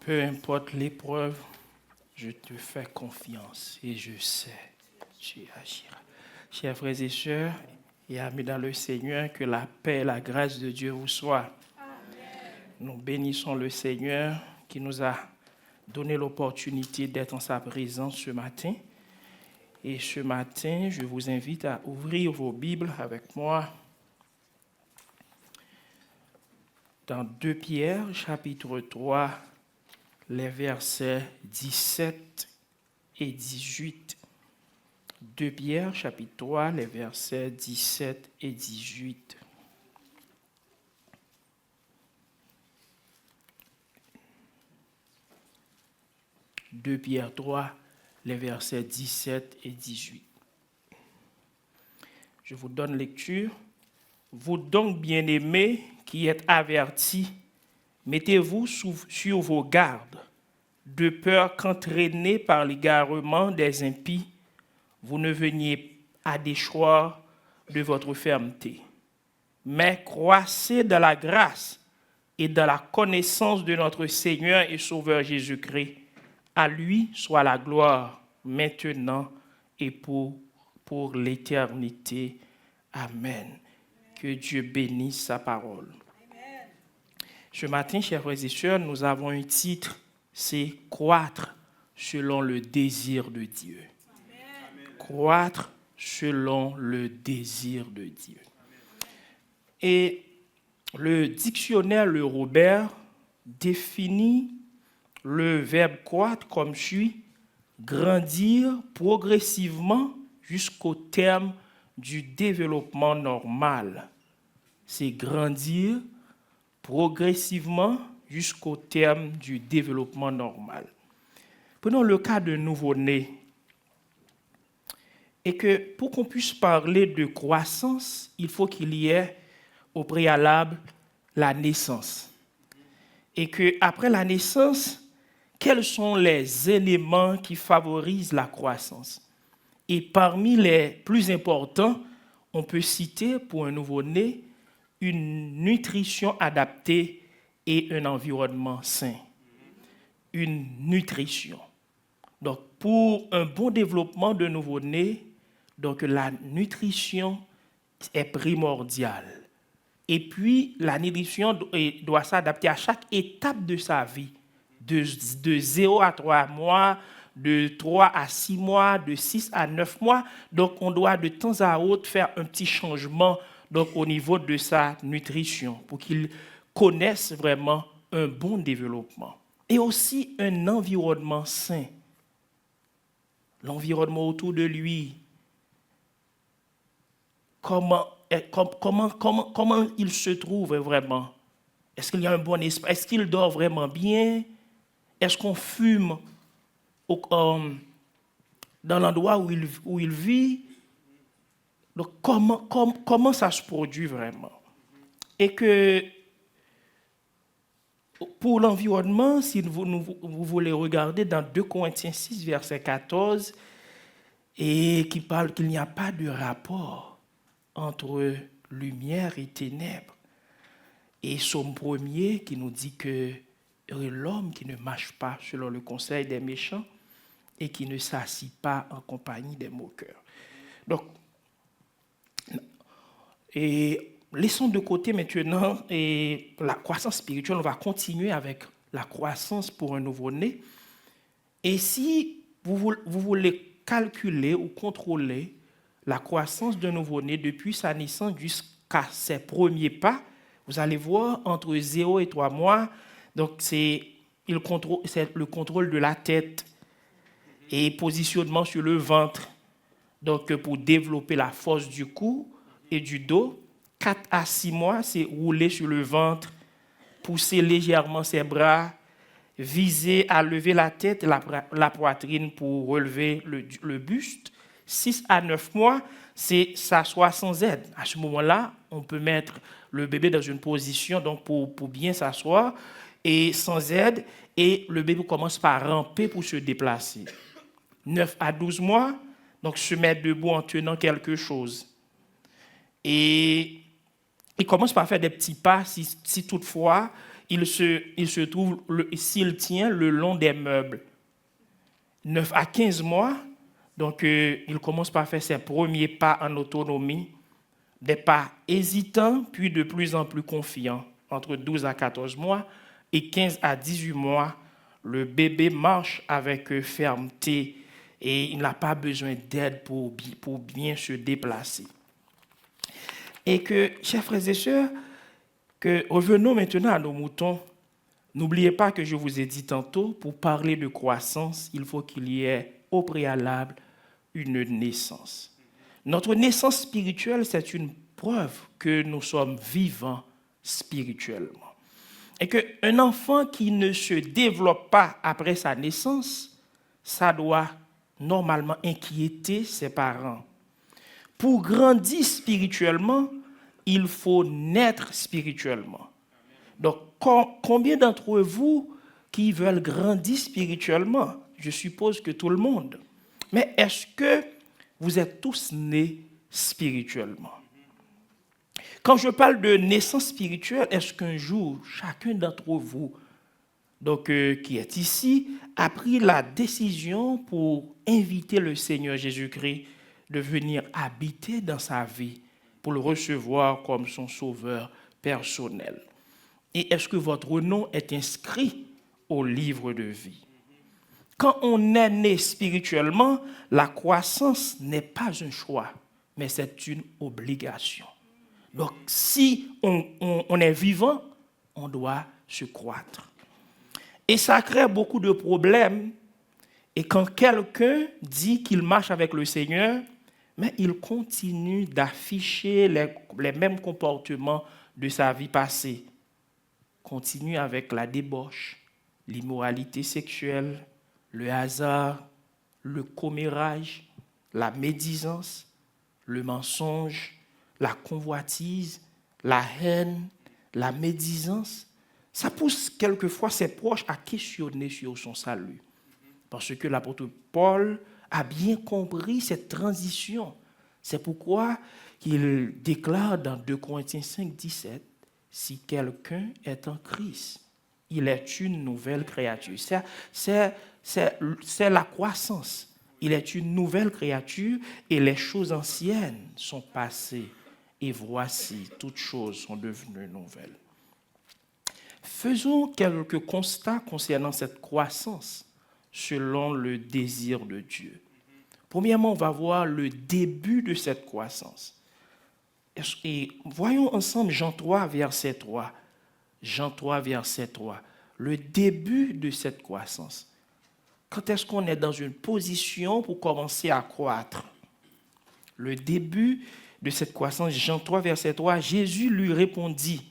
Peu importe l'épreuve, je te fais confiance et je sais tu agiras. Chers frères et sœurs et amis dans le Seigneur, que la paix et la grâce de Dieu vous soient. Nous bénissons le Seigneur qui nous a donné l'opportunité d'être en sa présence ce matin. Et ce matin, je vous invite à ouvrir vos Bibles avec moi dans 2 Pierre, chapitre 3, les versets 17 et 18. 2 Pierre, chapitre 3, les versets 17 et 18. « 2 Pierre 3, les versets 17 et 18. Je vous donne lecture. « Vous donc, bien-aimés, qui êtes avertis, mettez-vous sur vos gardes, de peur qu'entraînés par l'égarement des impies, vous ne veniez à déchoir de votre fermeté. Mais croissez dans la grâce et dans la connaissance de notre Seigneur et Sauveur Jésus-Christ. À lui soit la gloire, maintenant et pour l'éternité. Amen. Que Dieu bénisse sa parole. Amen. Ce matin, chers frères et sœurs, nous avons un titre, c'est « Croître selon le désir de Dieu ». Croître selon le désir de Dieu. Et le dictionnaire Le Robert définit le verbe croître comme suit: grandir progressivement jusqu'au terme du développement normal. C'est grandir progressivement jusqu'au terme du développement normal. Prenons le cas de nouveau-né. Et que pour qu'on puisse parler de croissance, il faut qu'il y ait au préalable la naissance. Et qu'après la naissance, quels sont les éléments qui favorisent la croissance? Et parmi les plus importants, on peut citer pour un nouveau-né une nutrition adaptée et un environnement sain. Une nutrition. Donc, pour un bon développement de nouveau-né, donc la nutrition est primordiale. Et puis, la nutrition doit s'adapter à chaque étape de sa vie, de 0 à 3 mois, de 3 à 6 mois, de 6 à 9 mois. Donc, on doit de temps à autre faire un petit changement donc, au niveau de sa nutrition pour qu'il connaisse vraiment un bon développement. Et aussi un environnement sain. L'environnement autour de lui. Comment il se trouve vraiment? Est-ce qu'il y a un bon esprit? Est-ce qu'il dort vraiment bien? Est-ce qu'on fume dans l'endroit où il vit? Donc, comment ça se produit vraiment? Et que pour l'environnement, si vous voulez regarder dans 2 Corinthiens 6, verset 14, et qui parle qu'il n'y a pas de rapport entre lumière et ténèbres. Et Psaume 1er qui nous dit que l'homme qui ne marche pas selon le conseil des méchants et qui ne s'assit pas en compagnie des moqueurs. Donc, et laissons de côté maintenant la croissance spirituelle. On va continuer avec la croissance pour un nouveau-né. Et si vous voulez calculer ou contrôler la croissance d'un nouveau-né depuis sa naissance jusqu'à ses premiers pas, vous allez voir entre 0 et 3 mois, donc c'est le contrôle de la tête et positionnement sur le ventre, donc pour développer la force du cou et du dos. 4 à 6 mois, c'est rouler sur le ventre, pousser légèrement ses bras, viser à lever la tête et la poitrine pour relever le buste. 6 à 9 mois, c'est s'asseoir sans aide. À ce moment-là, on peut mettre le bébé dans une position donc pour bien s'asseoir et sans aide, et le bébé commence par ramper pour se déplacer. 9 à 12 mois, donc se mettre debout en tenant quelque chose. Et il commence par faire des petits pas si toutefois il se trouve, s'il tient le long des meubles. 9 à 15 mois, donc il commence par faire ses premiers pas en autonomie, des pas hésitants, puis de plus en plus confiants. Entre 12 à 14 mois et 15 à 18 mois, le bébé marche avec fermeté et il n'a pas besoin d'aide pour bien se déplacer. Et que, chers frères et sœurs, que revenons maintenant à nos moutons. N'oubliez pas que je vous ai dit tantôt, pour parler de croissance, il faut qu'il y ait au préalable une naissance. Notre naissance spirituelle, c'est une preuve que nous sommes vivants spirituellement. Et qu'un enfant qui ne se développe pas après sa naissance, ça doit normalement inquiéter ses parents. Pour grandir spirituellement, il faut naître spirituellement. Donc, combien d'entre vous qui veulent grandir spirituellement? Je suppose que tout le monde. Mais est-ce que vous êtes tous nés spirituellement? Quand je parle de naissance spirituelle, est-ce qu'un jour, chacun d'entre vous, donc, qui est ici, a pris la décision pour inviter le Seigneur Jésus-Christ de venir habiter dans sa vie, pour le recevoir comme son sauveur personnel? Et est-ce que votre nom est inscrit au livre de vie? Quand on est né spirituellement, la croissance n'est pas un choix, mais c'est une obligation. Donc, si on est vivant, on doit se croître. Et ça crée beaucoup de problèmes. Et quand quelqu'un dit qu'il marche avec le Seigneur, mais il continue d'afficher les mêmes comportements de sa vie passée. Continue avec la débauche, l'immoralité sexuelle, le hasard, le commérage, la médisance, le mensonge, la convoitise, la haine, la médisance. Ça pousse quelquefois ses proches à questionner sur son salut. Parce que l'apôtre Paul a bien compris cette transition. C'est pourquoi il déclare dans 2 Corinthiens 5, 17, « Si quelqu'un est en Christ, il est une nouvelle créature. » C'est la croissance. Il est une nouvelle créature et les choses anciennes sont passées. Et voici, toutes choses sont devenues nouvelles. Faisons quelques constats concernant cette croissance selon le désir de Dieu. Premièrement, on va voir le début de cette croissance. Et voyons ensemble Jean 3, verset 3. Jean 3, verset 3. Le début de cette croissance. Quand est-ce qu'on est dans une position pour commencer à croître? Le début de cette croissance, Jean 3, verset 3, Jésus lui répondit.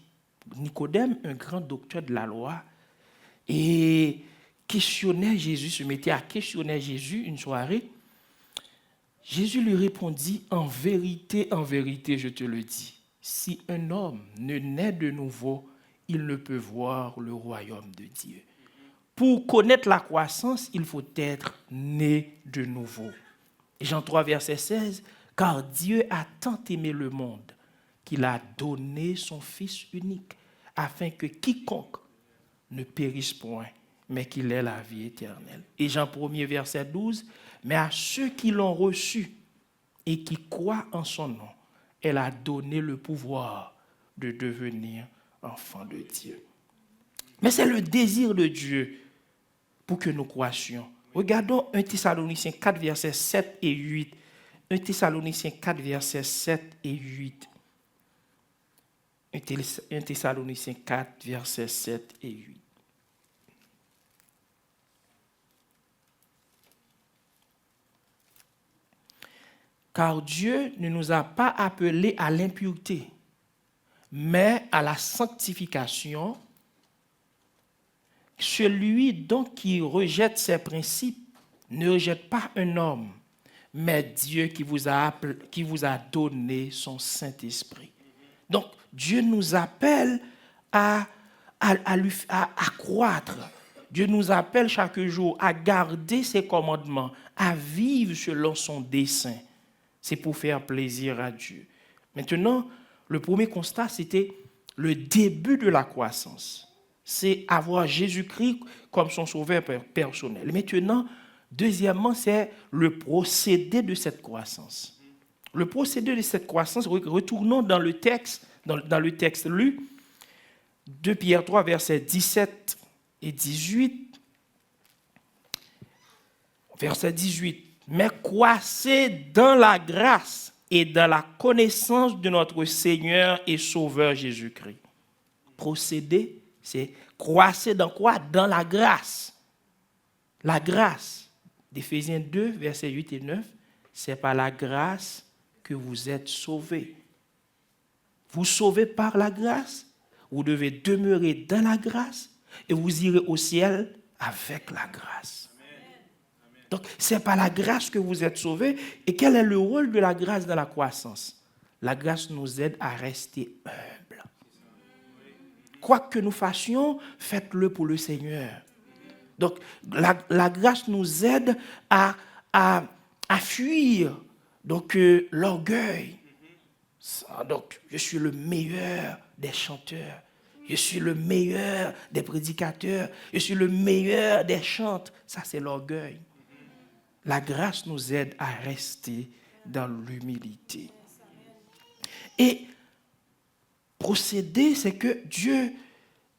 Nicodème, un grand docteur de la loi, et questionnait Jésus, se mettait à questionner Jésus une soirée. Jésus lui répondit, en vérité, je te le dis, si un homme ne naît de nouveau, il ne peut voir le royaume de Dieu. Pour connaître la croissance, il faut être né de nouveau. Jean 3, verset 16, car Dieu a tant aimé le monde qu'il a donné son Fils unique, afin que quiconque ne périsse point, mais qu'il ait la vie éternelle. Et Jean 1, verset 12, mais à ceux qui l'ont reçu et qui croient en son nom, elle a donné le pouvoir de devenir enfants de Dieu. Mais c'est le désir de Dieu pour que nous croissions. Regardons 1 Thessaloniciens 4, versets 7 et 8. 1 Thessaloniciens 4, versets 7 et 8. 1 Thessaloniciens 4, versets 7 et 8. Car Dieu ne nous a pas appelés à l'impureté, mais à la sanctification. Celui donc qui rejette ces principes ne rejette pas un homme, mais Dieu qui vous a donné son Saint-Esprit. Donc, Dieu nous appelle à croître. Dieu nous appelle chaque jour à garder ses commandements, à vivre selon son dessein. C'est pour faire plaisir à Dieu. Maintenant, le premier constat, c'était le début de la croissance. c'est avoir Jésus-Christ comme son sauveur personnel. Maintenant, deuxièmement, c'est le procédé de cette croissance. Le procédé de cette croissance, retournons dans le texte, dans le texte lu, 2 Pierre 3, versets 17 et 18. Verset 18. Mais croissez dans la grâce et dans la connaissance de notre Seigneur et Sauveur Jésus-Christ. Procéder, c'est croissez dans quoi? Dans la grâce. La grâce d'Éphésiens 2, versets 8 et 9, c'est par la grâce que vous êtes sauvés. Vous sauvez par la grâce, vous devez demeurer dans la grâce et vous irez au ciel avec la grâce. Donc, c'est par la grâce que vous êtes sauvés. Et quel est le rôle de la grâce dans la croissance? La grâce nous aide à rester humbles. Quoi que nous fassions, faites-le pour le Seigneur. Donc, la grâce nous aide à fuir l'orgueil. Donc, je suis le meilleur des chanteurs. Je suis le meilleur des prédicateurs. Je suis le meilleur des chantes. Ça, c'est l'orgueil. La grâce nous aide à rester dans l'humilité. Et procéder, c'est que Dieu,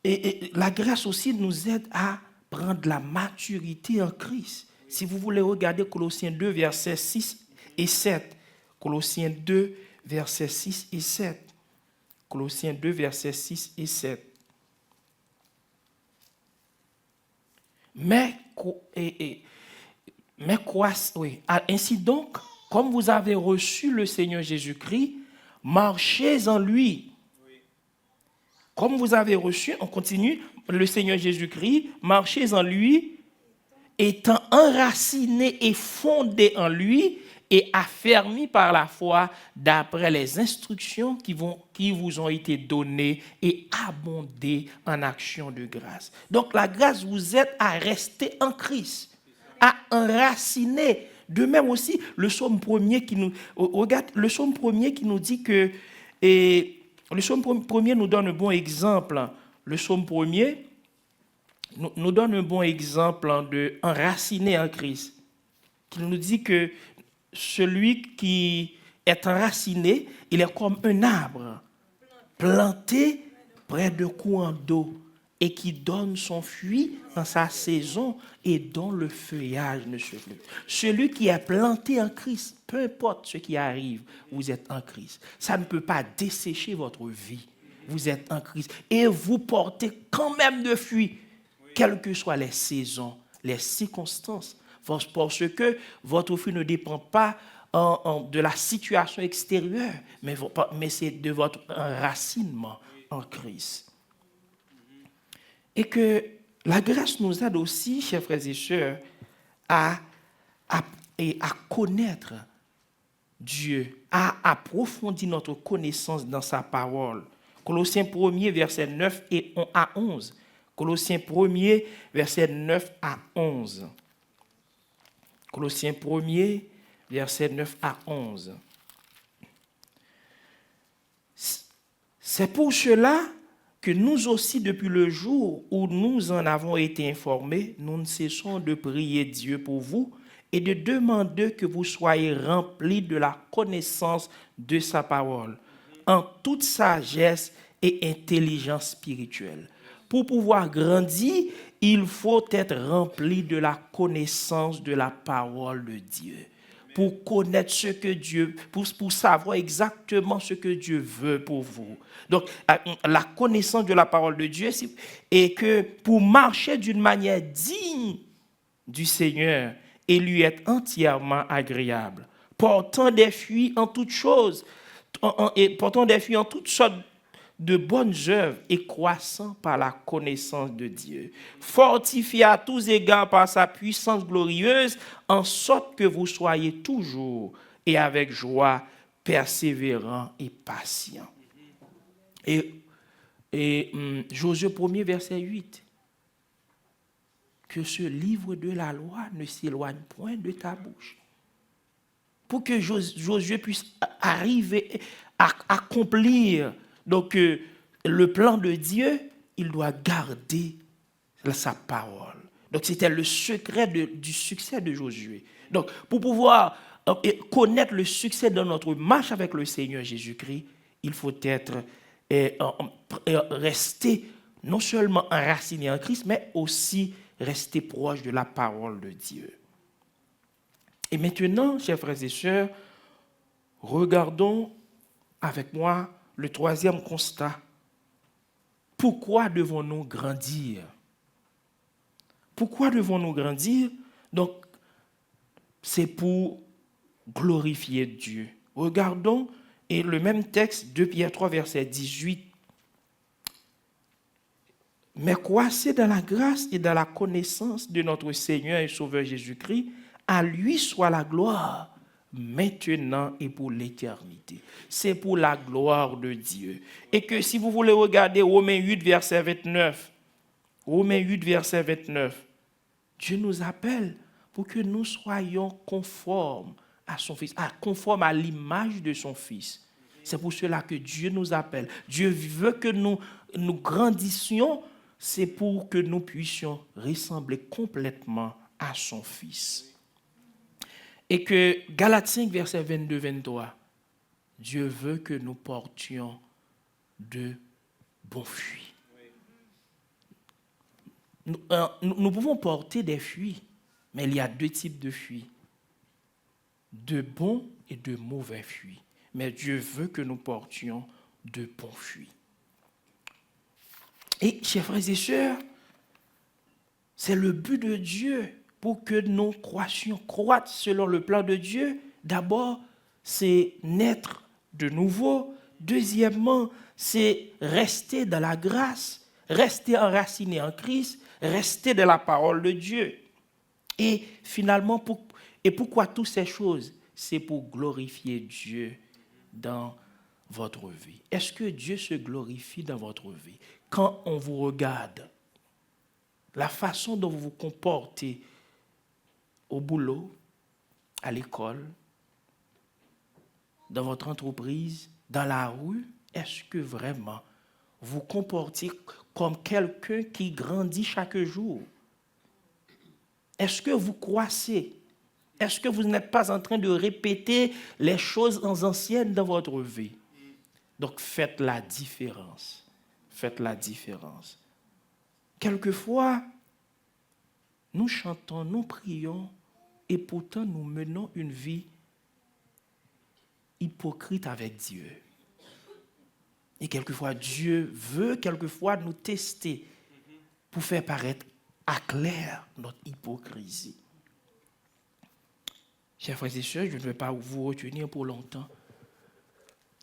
et la grâce aussi nous aide à prendre la maturité en Christ. Si vous voulez regarder Colossiens 2, versets 6 et 7. Colossiens 2, versets 6 et 7. Colossiens 2, versets 6 et 7. Ainsi donc, comme vous avez reçu le Seigneur Jésus-Christ, marchez en lui. Comme vous avez reçu, on continue, le Seigneur Jésus-Christ, marchez en lui, étant enracinés et fondés en lui et affermis par la foi d'après les instructions qui vous ont été données et abondées en action de grâce. Donc la grâce vous aide à rester en Christ, à enraciner. De même aussi, le psaume premier qui nous dit que, le psaume premier nous donne un bon exemple. Le psaume premier nous donne un bon exemple de enraciner en Christ. Qui nous dit que celui qui est enraciné, il est comme un arbre planté près de courants d'eau et qui donne son fruit en sa saison et dont le feuillage ne se flétrit. Celui qui est planté en Christ, peu importe ce qui arrive, vous êtes en Christ. Ça ne peut pas dessécher votre vie. Vous êtes en Christ et vous portez quand même de fruits, quelles que soient les saisons, les circonstances. Parce que votre fruit ne dépend pas de la situation extérieure, mais c'est de votre enracinement en Christ. Et que la grâce nous aide aussi, chers frères et sœurs, à connaître Dieu, à approfondir notre connaissance dans sa parole. Colossiens 1er, versets 9 à 11. Colossiens 1er, versets 9 à 11. Colossiens 1er, versets 9 à 11. C'est pour cela que nous aussi, depuis le jour où nous en avons été informés, nous ne cessons de prier Dieu pour vous et de demander que vous soyez remplis de la connaissance de sa parole, en toute sagesse et intelligence spirituelle. Pour pouvoir grandir, il faut être rempli de la connaissance de la parole de Dieu. Pour connaître ce que Dieu, pour savoir exactement ce que Dieu veut pour vous. Donc, la connaissance de la parole de Dieu, et que pour marcher d'une manière digne du Seigneur et lui être entièrement agréable, portant des fruits en toutes choses, portant des fruits en toutes sortes de bonnes œuvres et croissant par la connaissance de Dieu, fortifié à tous égards par sa puissance glorieuse, en sorte que vous soyez toujours et avec joie, persévérants et patients. Et Josué 1er, verset 8. Que ce livre de la loi ne s'éloigne point de ta bouche. Pour que Josué puisse arriver à accomplir le plan de Dieu, il doit garder sa parole. Donc, c'était le secret du succès de Josué. Donc, pour pouvoir connaître le succès de notre marche avec le Seigneur Jésus-Christ, il faut rester non seulement enraciné en Christ, mais aussi rester proche de la parole de Dieu. Et maintenant, chers frères et sœurs, regardons avec moi le troisième constat. Pourquoi devons-nous grandir? Pourquoi devons-nous grandir? Donc, c'est pour glorifier Dieu. Regardons et le même texte, 2 Pierre 3, verset 18. Mais croissez dans la grâce et dans la connaissance de notre Seigneur et Sauveur Jésus-Christ. À lui soit la gloire, maintenant et pour l'éternité. C'est pour la gloire de Dieu. Et que si vous voulez regarder Romains 8, verset 29, Romains 8, verset 29, Dieu nous appelle pour que nous soyons conformes à son Fils, conformes à l'image de son Fils. C'est pour cela que Dieu nous appelle. Dieu veut que nous grandissions, c'est pour que nous puissions ressembler complètement à son Fils. Et que Galates 5, verset 22-23, Dieu veut que nous portions de bons fruits. Nous pouvons porter des fruits, mais il y a deux types de fruits, de bons et de mauvais fruits. Mais Dieu veut que nous portions de bons fruits. Et, chers frères et sœurs, c'est le but de Dieu pour que nous croître selon le plan de Dieu. D'abord, c'est naître de nouveau. Deuxièmement, c'est rester dans la grâce, rester enraciné en Christ, rester dans la parole de Dieu. Et finalement, pourquoi toutes ces choses? C'est pour glorifier Dieu dans votre vie. Est-ce que Dieu se glorifie dans votre vie? Quand on vous regarde, la façon dont vous vous comportez au boulot, à l'école, dans votre entreprise, dans la rue, est-ce que vraiment vous comportez comme quelqu'un qui grandit chaque jour? Est-ce que vous croissez? Est-ce que vous n'êtes pas en train de répéter les choses anciennes dans votre vie? Donc faites la différence. Faites la différence. Quelquefois, nous chantons, nous prions, et pourtant nous menons une vie hypocrite avec Dieu. Et quelquefois, Dieu veut nous tester pour faire paraître à clair notre hypocrisie. Chers frères et sœurs, je ne vais pas vous retenir pour longtemps.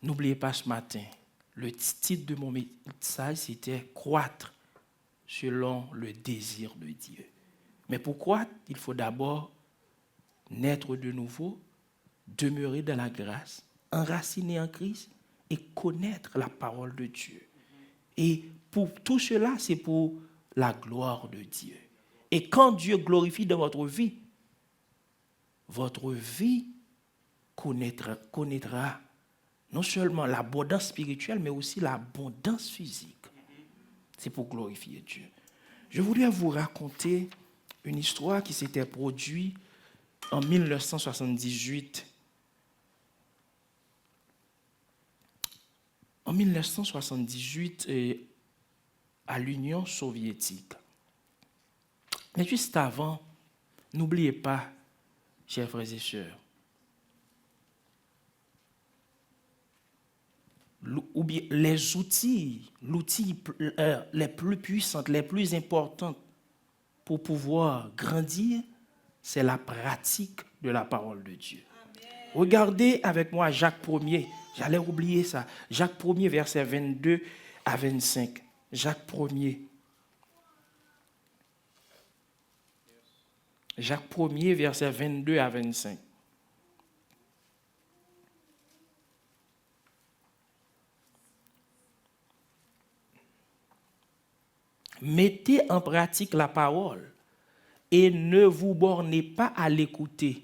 N'oubliez pas ce matin, le titre de mon message, c'était « Croître selon le désir de Dieu ». Mais pour croître, il faut d'abord naître de nouveau, demeurer dans la grâce, enraciner en Christ et connaître la parole de Dieu. Et pour tout cela, c'est pour la gloire de Dieu. Et quand Dieu glorifie dans votre vie connaîtra non seulement l'abondance spirituelle, mais aussi l'abondance physique. C'est pour glorifier Dieu. Je voulais vous raconter une histoire qui s'était produite en 1978. En 1978, à l'Union soviétique. Mais juste avant, n'oubliez pas, chers frères et sœurs, les outils les plus puissants, les plus importants pour pouvoir grandir, c'est la pratique de la parole de Dieu. Amen. Regardez avec moi Jacques 1er, j'allais oublier ça. Jacques 1er, versets 22 à 25. Jacques 1er. Jacques 1er, versets 22 à 25. Mettez en pratique la parole et ne vous bornez pas à l'écouter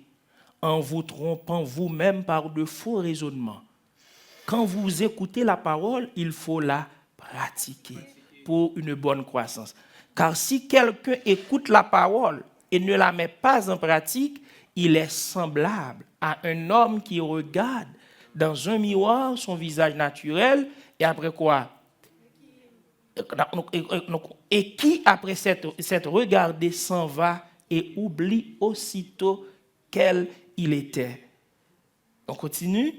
en vous trompant vous-même par de faux raisonnements. Quand vous écoutez la parole, il faut la pratiquer. pour une bonne croissance. Car si quelqu'un écoute la parole et ne la met pas en pratique, il est semblable à un homme qui regarde dans un miroir son visage naturel et après quoi? Et qui, après cette regardée, s'en va et oublie aussitôt quel il était. On continue.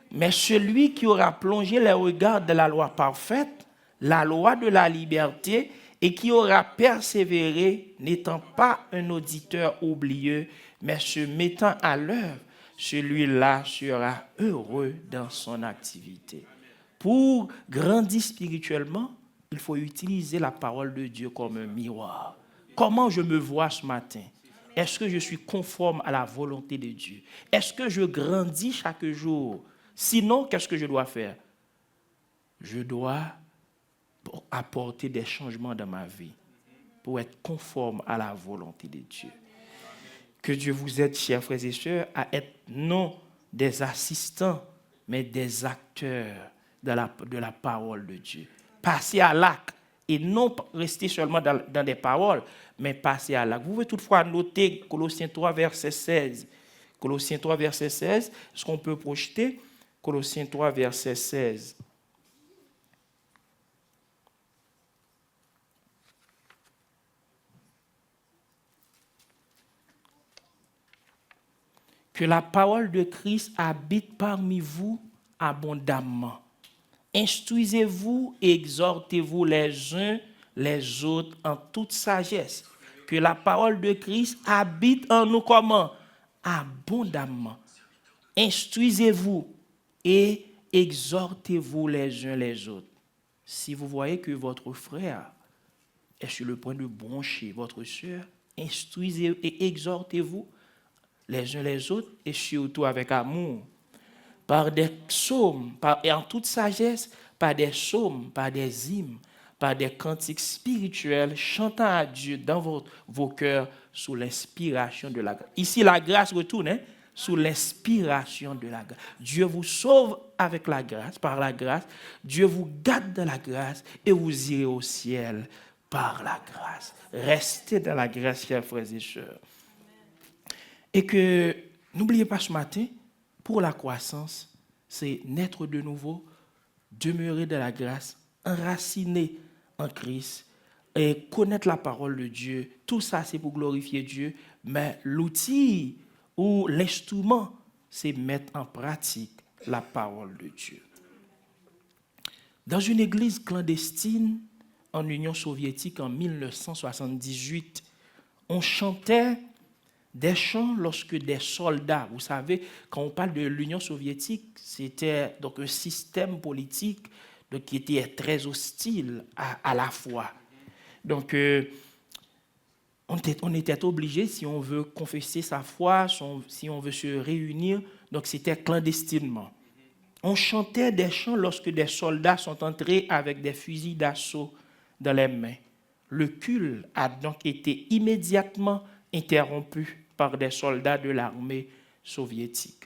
Mais celui qui aura plongé les regards de la loi parfaite, la loi de la liberté, et qui aura persévéré, n'étant pas un auditeur oublieux, mais se mettant à l'œuvre, celui-là sera heureux dans son activité. Pour grandir spirituellement, il faut utiliser la parole de Dieu comme un miroir. Comment je me vois ce matin? Est-ce que je suis conforme à la volonté de Dieu? Est-ce que je grandis chaque jour? Sinon, qu'est-ce que je dois faire? Je dois apporter des changements dans ma vie pour être conforme à la volonté de Dieu. Que Dieu vous aide, chers frères et sœurs, à être non des assistants, mais des acteurs de la parole de Dieu. Passer à l'acte et non rester seulement dans des paroles, mais passer à l'acte. Vous pouvez toutefois noter Colossiens 3, verset 16. Colossiens 3, verset 16, est-ce qu'on peut projeter? Colossiens 3, verset 16. Que la parole de Christ habite parmi vous abondamment. Instruisez-vous et exhortez-vous les uns les autres en toute sagesse. Que la parole de Christ habite en nous comment? Abondamment. Instruisez-vous et exhortez-vous les uns les autres. Si vous voyez que votre frère est sur le point de broncher votre soeur, instruisez et exhortez-vous les uns les autres et surtout avec amour. Par des psaumes, et en toute sagesse, par des psaumes, par des hymnes, par des cantiques spirituels, chantant à Dieu dans vos cœurs sous l'inspiration de la grâce. Ici, la grâce retourne, hein, sous l'inspiration de la grâce. Dieu vous sauve avec la grâce, par la grâce. Dieu vous garde dans la grâce et vous irez au ciel par la grâce. Restez dans la grâce, chers frères et sœurs. Et que, n'oubliez pas ce matin, pour la croissance, c'est naître de nouveau, demeurer dans la grâce, enraciner en Christ et connaître la parole de Dieu. Tout ça, c'est pour glorifier Dieu, mais l'outil ou l'instrument, c'est mettre en pratique la parole de Dieu. Dans une église clandestine en Union soviétique en 1978, on chantait des chants lorsque des soldats, vous savez, quand on parle de l'Union soviétique, c'était donc un système politique donc, qui était très hostile à la foi. Donc, on était obligé, si on veut confesser sa foi, si on veut se réunir, donc c'était clandestinement. On chantait des chants lorsque des soldats sont entrés avec des fusils d'assaut dans les mains. Le culte a donc été immédiatement interrompu par des soldats de l'armée soviétique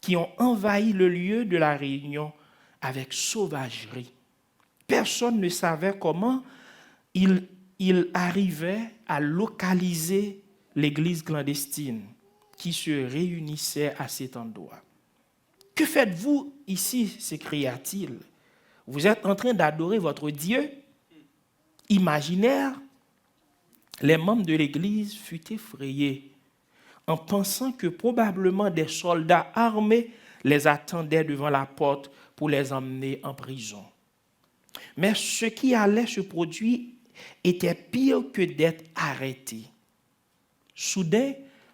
qui ont envahi le lieu de la réunion avec sauvagerie. Personne ne savait comment il arrivait à localiser l'église clandestine qui se réunissait à cet endroit. « Que faites-vous ici » s'écria-t-il. « Vous êtes en train d'adorer votre Dieu imaginaire ?» Les membres de l'église furent effrayés en pensant que probablement des soldats armés les attendaient devant la porte pour les emmener en prison. Mais ce qui allait se produire était pire que d'être arrêté. Soudain,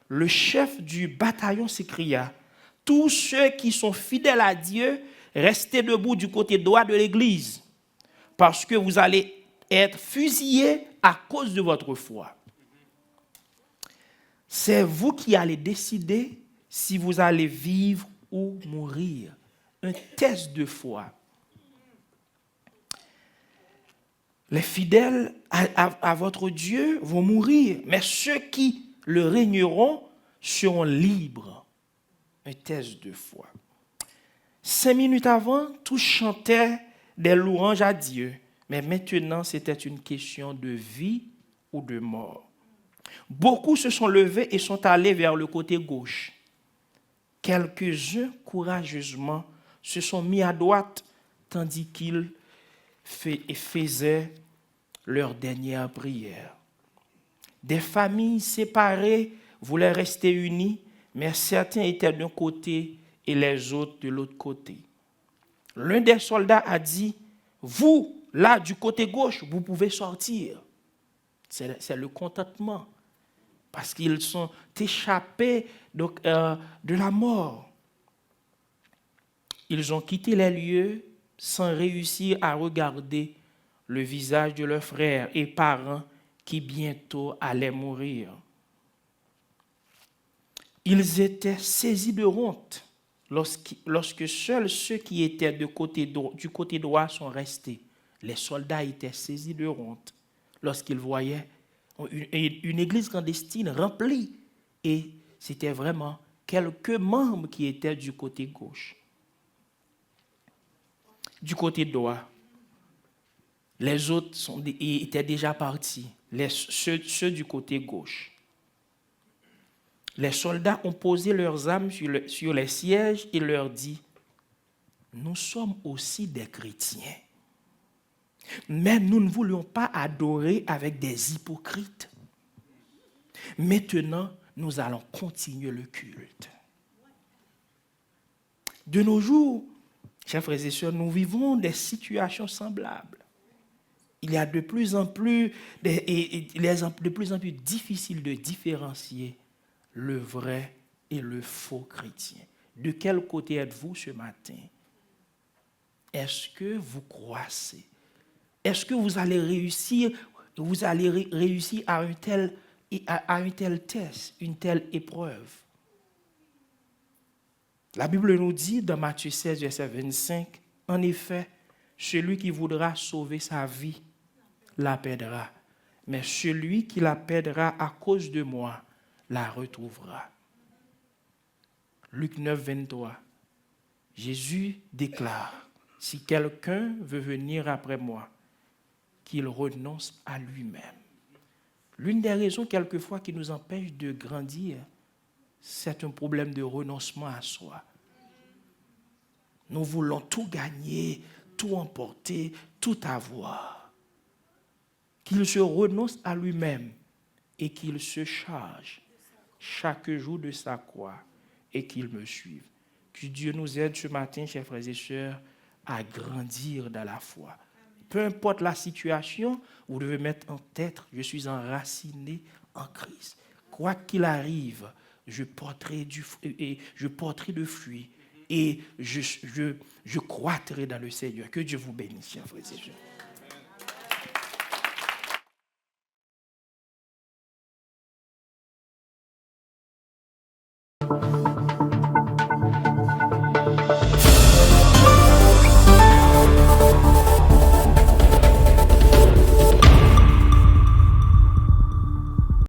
le chef du bataillon s'écria « Tous ceux qui sont fidèles à Dieu, restez debout du côté droit de l'église, parce que vous allez être fusillés à cause de votre foi. » C'est vous qui allez décider si vous allez vivre ou mourir. Un test de foi. Les fidèles à votre Dieu vont mourir, mais ceux qui le régneront seront libres. Un test de foi. 5 minutes avant, tous chantaient des louanges à Dieu, mais maintenant c'était une question de vie ou de mort. Beaucoup se sont levés et sont allés vers le côté gauche. Quelques-uns courageusement se sont mis à droite tandis qu'ils faisaient leur dernière prière. Des familles séparées voulaient rester unies, mais certains étaient d'un côté et les autres de l'autre côté. L'un des soldats a dit, « Vous, là, du côté gauche, vous pouvez sortir. » C'est le contentement, parce qu'ils sont échappés de la mort. Ils ont quitté les lieux sans réussir à regarder le visage de leurs frères et parents qui bientôt allaient mourir. Ils étaient saisis de honte lorsque seuls ceux qui étaient du côté droit sont restés. Les soldats étaient saisis de honte lorsqu'ils voyaient une église clandestine remplie et c'était vraiment quelques membres qui étaient du côté gauche. Du côté droit, les autres étaient déjà partis, ceux du côté gauche. Les soldats ont posé leurs armes sur les sièges et leur dit, « Nous sommes aussi des chrétiens, mais nous ne voulions pas adorer avec des hypocrites. Maintenant, nous allons continuer le culte. » De nos jours, chers frères et sœurs, nous vivons des situations semblables. Il y a de plus en plus difficile de différencier le vrai et le faux chrétien. De quel côté êtes-vous ce matin? Est-ce que vous croissez? Est-ce que vous allez réussir à un tel test, une telle épreuve? La Bible nous dit dans Matthieu 16, verset 25, « En effet, celui qui voudra sauver sa vie la perdra, mais celui qui la perdra à cause de moi la retrouvera. » Luc 9, 23. Jésus déclare, « Si quelqu'un veut venir après moi, qu'il renonce à lui-même. » L'une des raisons quelquefois qui nous empêche de grandir, c'est un problème de renoncement à soi. Nous voulons tout gagner, tout emporter, tout avoir. Qu'il se renonce à lui-même et qu'il se charge chaque jour de sa croix et qu'il me suive. Que Dieu nous aide ce matin, chers frères et sœurs, à grandir dans la foi. Peu importe la situation, vous devez mettre en tête, je suis enraciné en Christ. Quoi qu'il arrive, je porterai de fruits et je croîtrai dans le Seigneur. Que Dieu vous bénisse, chers frères et sœurs.